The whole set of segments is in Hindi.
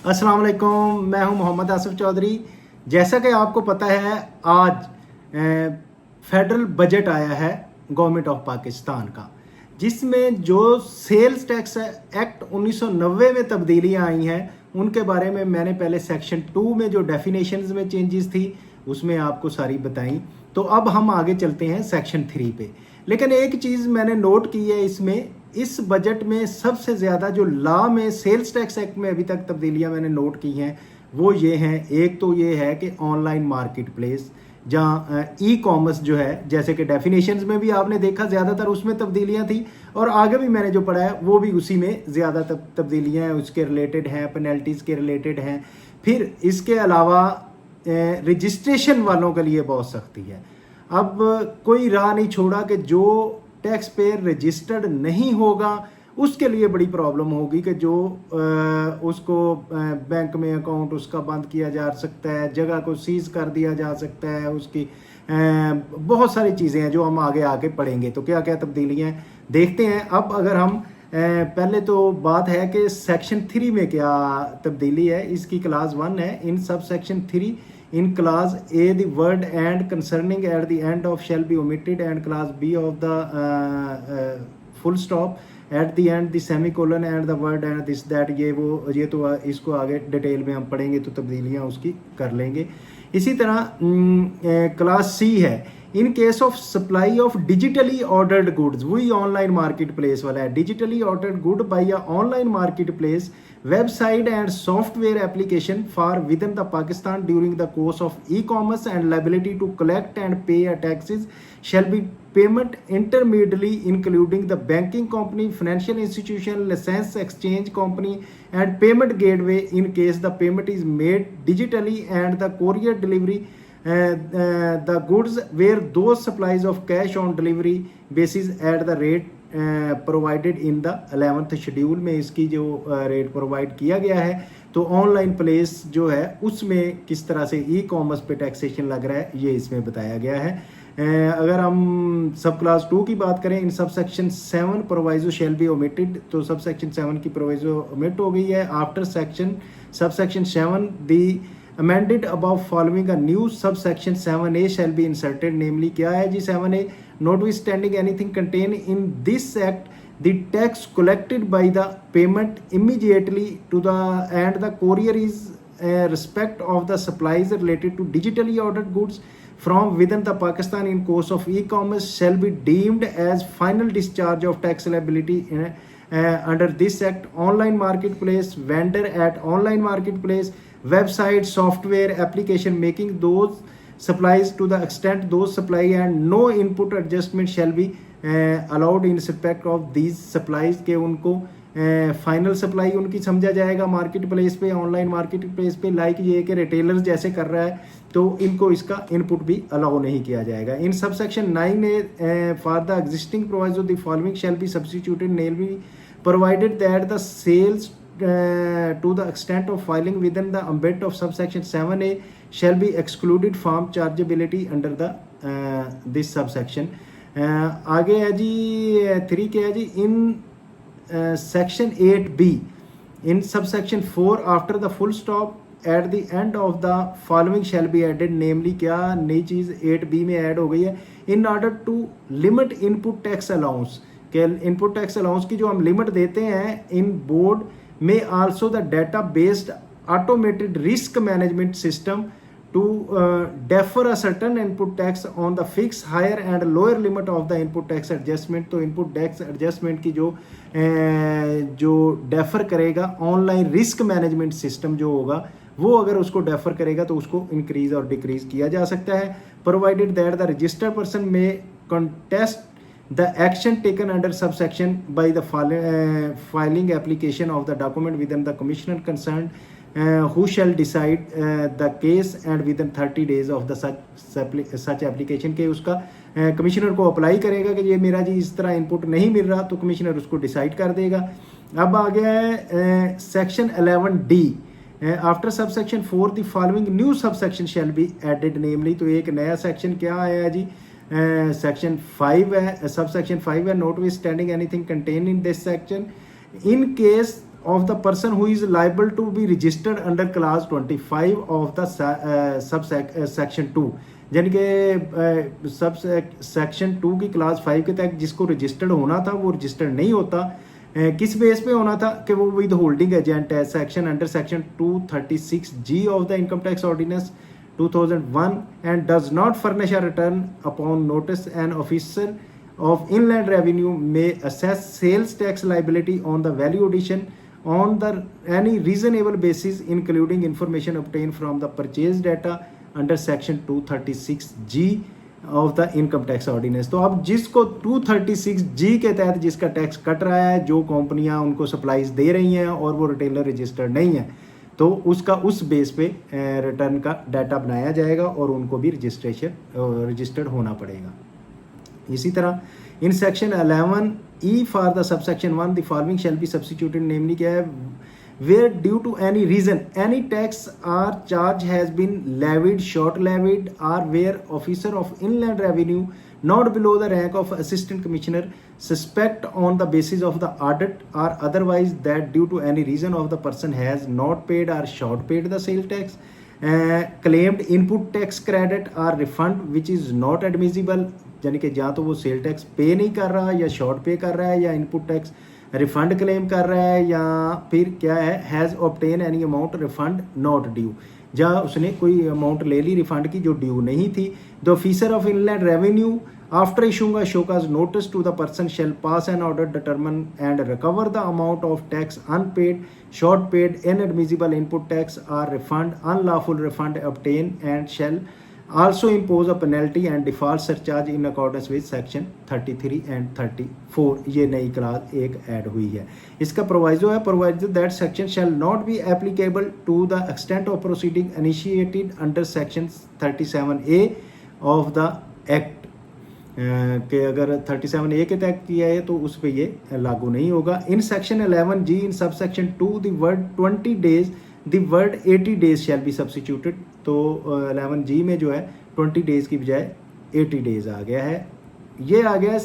अस्सलाम वालेकुम, मैं हूं मोहम्मद आसिफ चौधरी। जैसा कि आपको पता है, आज फेडरल बजट आया है गवर्नमेंट ऑफ पाकिस्तान का, जिसमें जो सेल्स टैक्स एक्ट 1990 में तब्दीलियां आई हैं उनके बारे में मैंने पहले सेक्शन 2 में जो डेफिनेशंस में चेंजेस थी उसमें आपको सारी बताई। तो अब हम आगे चलते हैं सेक्शन 3 पे। लेकिन एक चीज़ मैंने नोट की है, इसमें इस बजट में सबसे ज़्यादा जो लॉ में सेल्स टैक्स एक्ट में अभी तक तब्दीलियां मैंने नोट की हैं वो ये हैं। एक तो ये है कि ऑनलाइन मार्केट प्लेस, जहाँ ई कॉमर्स जो है, जैसे कि डेफिनेशंस में भी आपने देखा ज़्यादातर उसमें तब्दीलियां थी, और आगे भी मैंने जो पढ़ा है वो भी उसी में ज़्यादा तब्दीलियां हैं, उसके रिलेटेड हैं, पेनल्टीज़ के रिलेटेड हैं। फिर इसके अलावा रजिस्ट्रेशन वालों के लिए बहुत सख्ती है। अब कोई राह नहीं छोड़ा कि जो टैक्स पेयर रजिस्टर्ड नहीं होगा उसके लिए बड़ी प्रॉब्लम होगी कि जो उसको बैंक में अकाउंट उसका बंद किया जा सकता है, जगह को सीज कर दिया जा सकता है, उसकी बहुत सारी चीज़ें हैं जो हम आगे आके पढ़ेंगे। तो क्या क्या तब्दीलियाँ हैं देखते हैं। अब अगर हम पहले तो बात है कि सेक्शन 3 में क्या तब्दीली है। इसकी क्लास 1 है। इन sub section 3 in clause A the word and concerning at the end of shall be omitted, and clause B of the full stop at the end the semicolon and the word and this that ये तो इसको आगे डिटेल में हम पढ़ेंगे तो तब्दीलियाँ उसकी कर लेंगे। इसी तरह क्लास C है, in case of supply of digitally ordered goods, वही ऑनलाइन मार्केट प्लेस वाला है। Digitally ordered good by a online market place website and software application for within the Pakistan during the course of e-commerce, and liability to collect and pay a taxes shall be payment intermediately including the banking company, financial institution, license exchange company and payment gateway in case the payment is made digitally and the courier delivery the goods where those supplies of cash on delivery basis at the rate provided in the 11th schedule में इसकी जो रेट प्रोवाइड किया गया है। तो ऑनलाइन प्लेस जो है उसमें किस तरह से ई कॉमर्स पे टैक्सेशन लग रहा है ये इसमें बताया गया है। अगर हम सब क्लास 2 की बात करें, in subsection 7 proviso shall be omitted, तो सब सेक्शन 7 की प्रोवाइजो ओमिट हो गई है। After subsection 7 the amended above following a new subsection 7A shall be inserted, namely क्या है जी 7A, notwithstanding anything contained in this act the tax collected by the payment immediately to the and the courier is respect of the supplies related to digitally ordered goods from within the Pakistan in course of e-commerce shall be deemed as final discharge of tax liability under this act. Online marketplace, vendor at online marketplace, website, software, application making those supplies to the extent those supply and no input adjustment shall be allowed in respect of these supplies के उनको फाइनल सप्लाई उनकी समझा जाएगा मार्केट प्लेस पे, ऑनलाइन मार्केट प्लेस पे। लाइक ये कि रिटेलर जैसे कर रहा है तो इनको इसका इनपुट भी अलाउ नहीं किया जाएगा। In subsection 9A for the existing proviso the following shall be substituted, namely provided that the sales to the extent of filing within the ambit of subsection 7A shall be excluded from chargeability under the this subsection। आगे है जी 3 के है जी, इन section 8B in subsection 4 after the full stop at the end of the following shall be added, namely क्या नई चीज़ 8B में ऐड हो गई है। in order to limit input tax allowance, के इनपुट टैक्स अलाउंस की जो हम लिमिट देते हैं इन बोर्ड में also the data based automated risk management system to defer a certain input tax on the fix higher and lower limit of the input tax adjustment. तो इनपुट टैक्स एडजस्टमेंट की जो डेफर करेगा ऑनलाइन रिस्क मैनेजमेंट सिस्टम जो होगा वो अगर उसको डेफर करेगा तो उसको इंक्रीज और डिक्रीज किया जा सकता है। Provided that the registered person में contest the action taken under subsection by the filing application of the document within the commissioner concerned, who shall decide the case and within 30 days of the such application के उसका कमिश्नर को अप्लाई करेगा कि ये मेरा जी इस तरह इनपुट नहीं मिल रहा, तो कमिश्नर उसको डिसाइड कर देगा। अब आ गया है section 11D, after subsection 4 the following new subsection shall be added, namely तो एक नया सेक्शन क्या आया है जी सेक्शन 5 है, सब सेक्शन 5 है, not with standing anything contain in this section in case of the person who is liable to be registered under clause 25 of the section 2, यानी कि सब सेक्शन 2 की क्लास 5 के तहत जिसको रजिस्टर्ड होना था वो रजिस्टर्ड नहीं होता। किस बेस पे होना था कि वो विद होल्डिंग एजेंट है, section under section 236G of the income tax ordinance 2001 and does not furnish a return upon notice, an officer of inland revenue may assess sales tax liability on the value addition on the any reasonable basis, including information obtained from the purchase data under section 236G of the income tax ordinance. तो अब जिसको 236G के तहत जिसका टैक्स कट रहा है, जो कंपनियां उनको सप्लाईज दे रही हैं और वो रिटेलर रजिस्टर्ड नहीं है, तो उसका उस बेस पे रिटर्न का डाटा बनाया जाएगा और उनको भी रजिस्टर्ड होना पड़ेगा। इसी तरह in section 11E for the subsection 1 the following shall be substituted, namely क्या है, where due to any reason any tax or charge has been levied, short levied, or where officer of inland revenue not below the rank of assistant commissioner suspect on the basis of the audit or otherwise that due to any reason of the person has not paid or short paid the sale tax, claimed input tax credit or refund which is not admissible, यानी कि या तो वो सेल टैक्स पे नहीं कर रहा या शॉर्ट पे कर रहा है या इनपुट टैक्स रिफंड क्लेम कर रहा है, या फिर क्या है, has obtain any amount refund not due, या उसने कोई अमाउंट ले ली रिफंड की जो ड्यू नहीं थी। The officer of inland revenue after issuing a show cause notice to the person shall pass an order determine and recover the amount of tax unpaid, short paid, inadmissible input tax or refund, unlawful refund obtain and shall also impose a penalty and default surcharge in accordance with section 33 and 34। ये नई क्लास एक ऐड हुई है। इसका प्रोवाइजो है, proviso that section shall not be applicable to the extent of proceeding initiated under section 37A of the act, कि अगर 37A के तहत किया है तो उस पर ये लागू नहीं होगा। In section 11G in subsection 2 the word 20 days the word 80 days shell be substituted. तो 11G में जो है 20 डेज की बजाय 80 डेज आ गया है। ये आ गया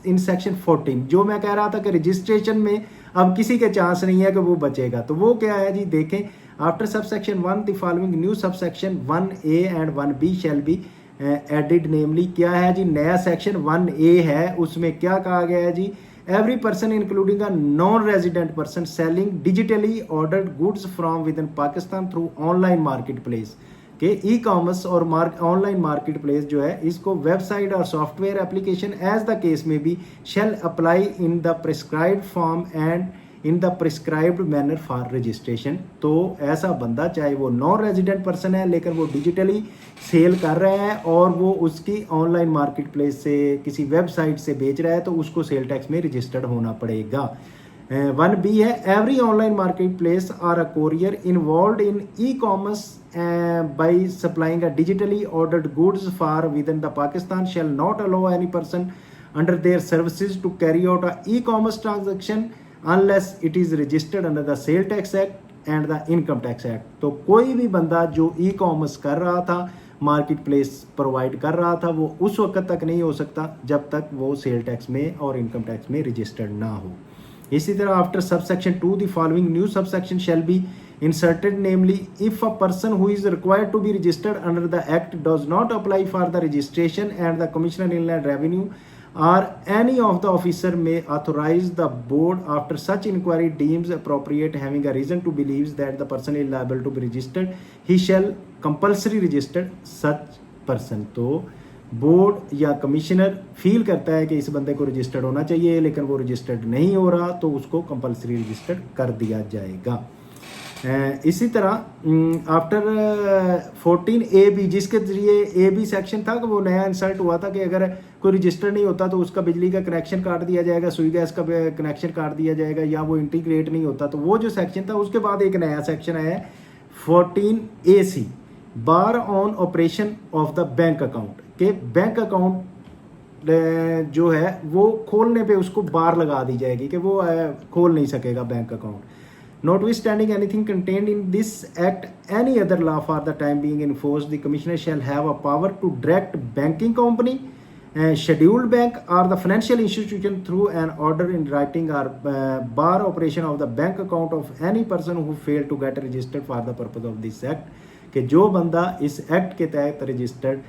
इन सेक्शन 14। जो मैं कह रहा था कि रजिस्ट्रेशन में अब किसी के चांस नहीं है कि वो बचेगा, तो वो क्या है जी, देखें, after subsection 1 the following new subsection 1A and 1B shall be added, namely क्या है जी, नया सेक्शन 1A है, उसमें क्या कहा गया है जी, every person including a non-resident person selling digitally ordered goods from within Pakistan through online marketplace के ई कॉमर्स और ऑनलाइन मार्केट प्लेस जो है, इसको वेबसाइट और software application as the case में भी shall apply in the prescribed form and in the prescribed manner for registration. तो ऐसा बंदा चाहे वो नॉन रेजिडेंट पर्सन है लेकिन वो डिजिटली सेल कर रहा है और वो उसकी ऑनलाइन मार्केट प्लेस से किसी वेबसाइट से बेच रहा है, तो उसको सेल टैक्स में रजिस्टर्ड होना पड़ेगा। 1B है, every online marketplace or a courier involved in e-commerce by supplying a digitally ordered goods for within the Pakistan shall not allow any person under their services to carry out a e-commerce transaction unless it is registered under the sale tax act and the income tax act। तो कोई भी बंदा जो ई कॉमर्स कर रहा था, मार्केट प्लेस प्रोवाइड कर रहा था, वो उस वक्त तक नहीं हो सकता जब तक वो सेल टैक्स में और इनकम टैक्स में रजिस्टर्ड ना हो। इसी तरह after subsection 2 the following new sub section shall be inserted, namely if a person who is required to be registered under the act does not apply for the registration and the commissioner inland revenue or any of the officer may authorize the board after such inquiry deems appropriate having a reason to believe that the person is liable to be registered, he shall compulsory register such person। तो बोर्ड या कमिश्नर फील करता है कि इस बंदे को रजिस्टर्ड होना चाहिए लेकिन वो रजिस्टर्ड नहीं हो रहा, तो उसको कंपलसरी रजिस्टर्ड कर दिया जाएगा। इसी तरह आफ्टर 14AB जिसके जरिए AB सेक्शन था कि वो नया इंसर्ट हुआ था कि अगर कोई रजिस्टर नहीं होता तो उसका बिजली का कनेक्शन काट दिया जाएगा, सुई गैस का कनेक्शन काट दिया जाएगा, या वो इंटीग्रेट नहीं होता, तो वो जो सेक्शन था उसके बाद एक नया सेक्शन आया 14AC bar on operation of the bank account, के बैंक अकाउंट जो है वो खोलने पे उसको बार लगा दी जाएगी कि वो खोल नहीं सकेगा bank account. Notwithstanding anything contained in this act, any other law for the time being enforced, the commissioner shall have a power to direct banking company scheduled bank or the financial institution through an order in writing or bar operation of the bank account of any person who failed to get registered for the purpose of this act, कि जो बंदा इस एक्ट के तहत रजिस्टर्ड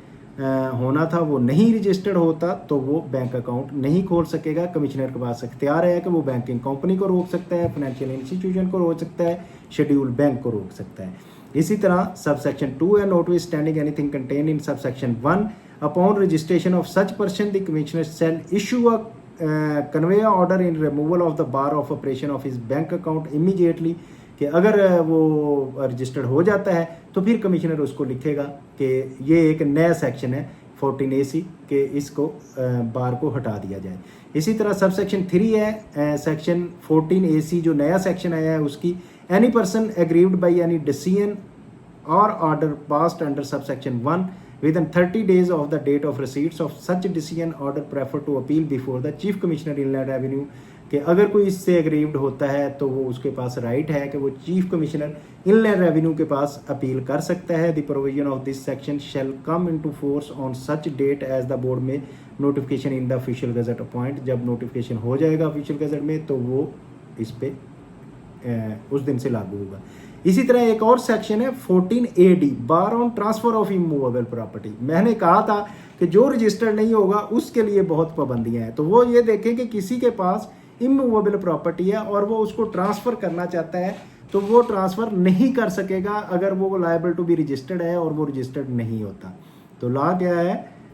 होना था वो नहीं रजिस्टर्ड होता तो वो बैंक अकाउंट नहीं खोल सकेगा। कमिश्नर के पास इख्तियार है कि वो बैंकिंग कंपनी को रोक सकता है, फाइनेंशियल इंस्टीट्यूशन को रोक सकता है, शेड्यूल्ड बैंक को रोक सकता है। इसी तरह सब सेक्शन 2 है, notwithstanding anything contain in subsection 1 upon registration of such person the commissioner shall issue a conveyor order in removal of the bar of operation of his bank account immediately, कि अगर वो रजिस्टर्ड हो जाता है तो फिर कमिश्नर उसको लिखेगा कि ये एक नया सेक्शन है 14AC के इसको बार को हटा दिया जाए। इसी तरह सब सेक्शन 3 है, सेक्शन 14AC जो नया सेक्शन आया है उसकी, any person aggrieved by any decision और order passed under subsection 1 within 30 days of the date of receipts of such decision order prefer to appeal before the chief commissioner inland revenue, कि अगर कोई इससे एग्रीव्ड होता है तो वो उसके पास राइट है कि वो चीफ कमिश्नर इनलैंड रेवेन्यू के पास अपील कर सकता है। The provision of this section shall come into force on such date as the board में notification in the official gazette appoint, जब नोटिफिकेशन हो जाएगा ऑफिशियल गजट में तो वो इस पे उस दिन से लागू होगा। इसी तरह एक और सेक्शन है 14AD, bar on transfer of immovable property. मैंने कहा था कि जो रजिस्टर्ड नहीं होगा उसके लिए बहुत पाबंदियां हैं, तो वो ये देखें कि किसी के पास इमूवेबल प्रॉपर्टी है और वो उसको ट्रांसफ़र करना चाहता है तो वो ट्रांसफ़र नहीं कर सकेगा अगर वो लायबल टू बी रजिस्टर्ड है और वो रजिस्टर्ड नहीं होता। तो लॉ क्या है,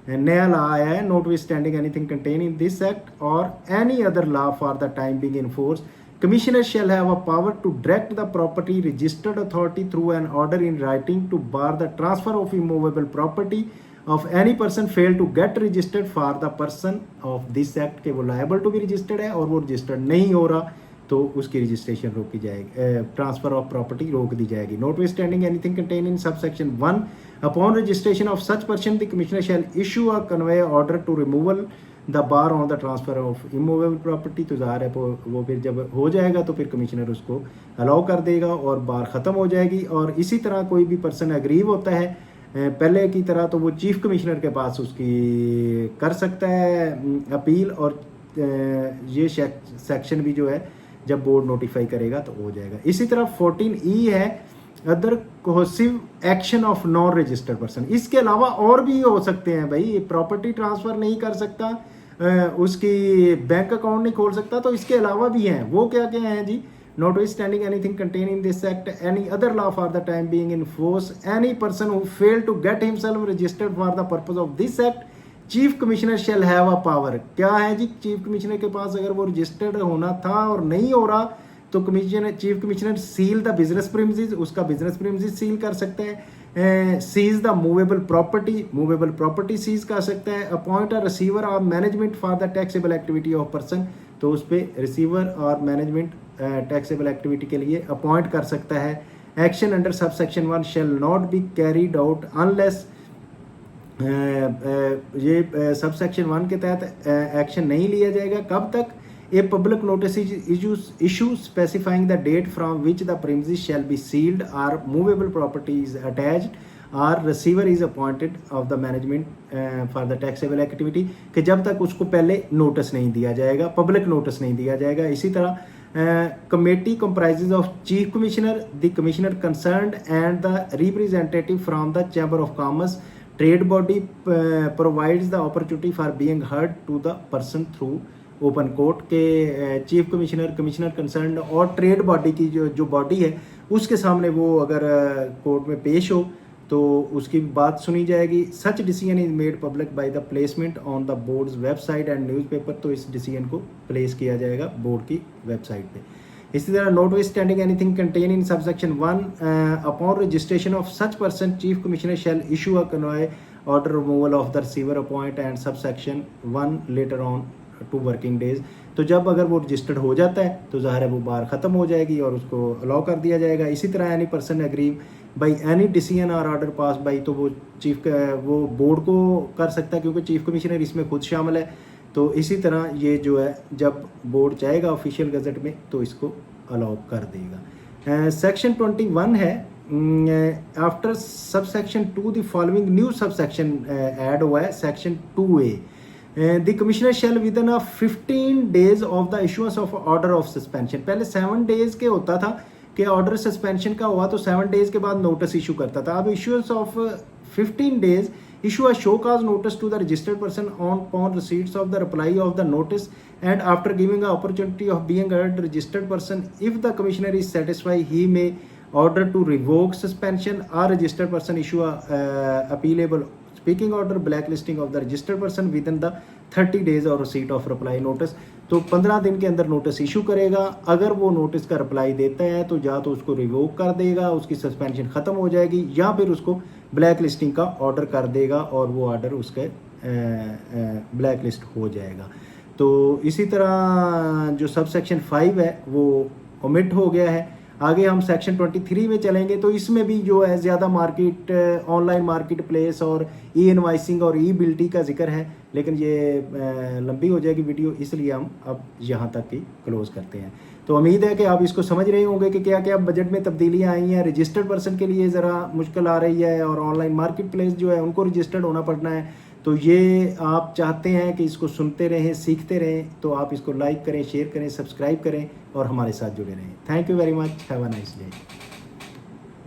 नया लॉ आया है, notwithstanding anything contain in this act और any other law for the time being in force, Commissioner shall have a power to direct the property registered authority through an order in writing to bar the transfer of immovable property of any person failed to get registered for the person of this act, के वो liable to be registered है और वो registered नहीं हो रहा तो उसकी रजिस्ट्रेशन रोकी जाएगी, ट्रांसफर ऑफ प्रॉपर्टी रोक दी जाएगी। Notwithstanding anything contain in subsection 1 upon registration of such person the commissioner shall issue a convey order to removal the bar on the transfer of immovable property. तो ज़ाहिर है वो फिर जब हो जाएगा तो फिर कमिश्नर उसको अलाउ कर देगा और बार ख़त्म हो जाएगी। और इसी तरह कोई भी पर्सन एग्रीव होता है पहले की तरह तो वो चीफ कमिश्नर के पास उसकी कर सकता है अपील, और ये सेक्शन भी जो है जब बोर्ड नोटिफाई करेगा तो हो जाएगा। इसी तरह 14E है, other cohesive action of non registered person. इसके अलावा और भी हो सकते हैं भाई, प्रॉपर्टी ट्रांसफ़र नहीं कर सकता, उसकी बैंक अकाउंट नहीं खोल सकता, तो इसके अलावा भी हैं। वो क्या क्या हैं जी, notwithstanding anything contain in this act any other law for the time being in force any person who fail to get himself registered for the purpose of this act chief commissioner shall have a power. क्या है जी, चीफ कमिश्नर के पास अगर वो रजिस्टर्ड होना था और नहीं हो रहा तो chief commissioner seal the business premises, उसका बिजनेस प्रीमिसेस सील कर सकते हैं, seize the movable property seize कर सकता है, appoint a receiver of management for the taxable activity of person, तो उस पर रिसीवर और मैनेजमेंट टैक्सेबल एक्टिविटी के लिए अपॉइंट कर सकता है। Action under subsection 1 shall not be carried out unless, ये सब सेक्शन 1 के तहत एक्शन नहीं लिया जाएगा कब तक, a public notice issue specifying the date from which the premises shall be sealed और मूवेबल प्रॉपर्टी इज अटैच्ड और receiver is appointed of the management for the taxable activity, कि जब तक उसको पहले नोटिस नहीं दिया जाएगा, पब्लिक नोटिस नहीं दिया जाएगा। इसी तरह committee comprises of chief commissioner, the commissioner concerned and the representative from the chamber of commerce, trade body provides the opportunity for being heard to the person through open court, के चीफ कमिश्नर कंसर्न और ट्रेड बॉडी की जो बॉडी है उसके सामने वो अगर कोर्ट में पेश हो तो उसकी बात सुनी जाएगी। Such decision is made public by the placement on the boards website and newspaper, तो इस डिसीजन को प्लेस किया जाएगा बोर्ड की वेबसाइट पे। इसी तरह notwithstanding anything contain in subsection 1 upon registration of such person chief commissioner shall issue a convey order removal of the receiver appoint and subsection 1 later on 2 working days. तो जब अगर वो रजिस्टर्ड हो जाता है तो ज़ाहिर है वो बार ख़त्म हो जाएगी और उसको अलाउ कर दिया जाएगा। इसी तरह any person aggrieve by any decision और ऑर्डर पास बाई, तो वो बोर्ड को कर सकता है क्योंकि चीफ कमिश्नर इसमें खुद शामिल है। तो इसी तरह ये जो है जब बोर्ड चाहेगा ऑफिशियल गजट में तो इसको अलाउ कर देगा। सेक्शन 21 है, after subsection 2 the following new subsection add हुआ है, section 2A the commissioner shall within 15 days of the issuance of order of suspension. पहले 7 डेज के होता था कि ऑर्डर सस्पेंशन का हुआ तो 7 डेज के बाद नोटिस इशू करता था। अब issuance of 15 days issue a show cause notice to the registered person upon receipts of the reply of the notice and after giving an opportunity of being heard registered person. If the commissioner is satisfied, he may order to revoke suspension or registered person issue a appealable speaking order blacklisting of the registered person within the 30 days of receipt of reply notice। तो 15 दिन के अंदर नोटिस इशू करेगा। अगर वो नोटिस का रिप्लाई देता है तो या तो उसको रिवोक कर देगा, उसकी सस्पेंशन ख़त्म हो जाएगी, या फिर उसको ब्लैक लिस्टिंग का ऑर्डर कर देगा और वो ऑर्डर उसके ब्लैक लिस्ट हो जाएगा। तो इसी तरह जो सब सेक्शन 5 है वो ओमिट हो गया है। आगे हम सेक्शन 23 में चलेंगे तो इसमें भी जो है ज़्यादा मार्केट ऑनलाइन मार्केट प्लेस और ई इनवाइसिंग और ई बिल्टी का जिक्र है, लेकिन ये लंबी हो जाएगी वीडियो, इसलिए हम अब यहाँ तक ही क्लोज़ करते हैं। तो उम्मीद है कि आप इसको समझ रहे होंगे कि क्या क्या बजट में तब्दीलियाँ आई हैं। रजिस्टर्ड पर्सन के लिए ज़रा मुश्किल आ रही है और ऑनलाइन मार्केट प्लेस जो है उनको रजिस्टर्ड होना पड़ना है। तो ये आप चाहते हैं कि इसको सुनते रहें, सीखते रहें, तो आप इसको लाइक करें, शेयर करें, सब्सक्राइब करें और हमारे साथ जुड़े रहें। Thank you very much, have a nice day.